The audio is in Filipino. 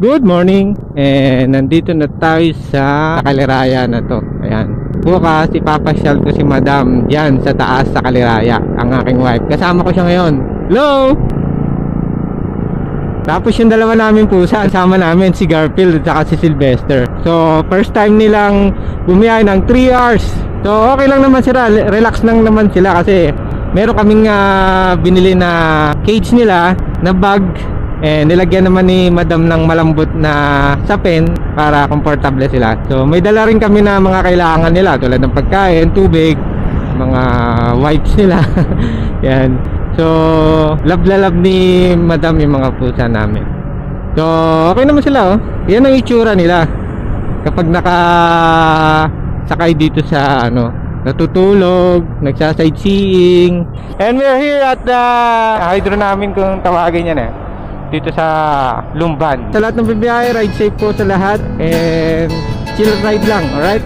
Good morning! Nandito na tayo sa Kaliraya na to. Ayan. Bukas ipapasyal ko si Madam dyan sa taas sa Kaliraya, ang aking wife. Kasama ko siya ngayon. Hello! Tapos yung dalawa namin pusa, kasama namin si Garfield at saka si Sylvester. So first time nilang bumiyay ng 3 hours. So okay lang naman sila, relax lang naman sila kasi meron kaming binili na cage nila na bag. Nilagyan naman ni Madam ng malambot na sapin para komportable sila. So may dala rin kami na mga kailangan nila tulad ng pagkain, tubig, mga wipes nila. Yan. So love na love ni Madam yung mga pusa namin. So okay naman sila, oh. Yan ang itsura nila kapag sakay dito sa natutulog, nagsa-sightseeing. And we're here at the hydro namin kung tawagin yan dito sa Lumban. Sa lahat ng bibiyahe, ride safe po sa lahat and chill ride lang, alright?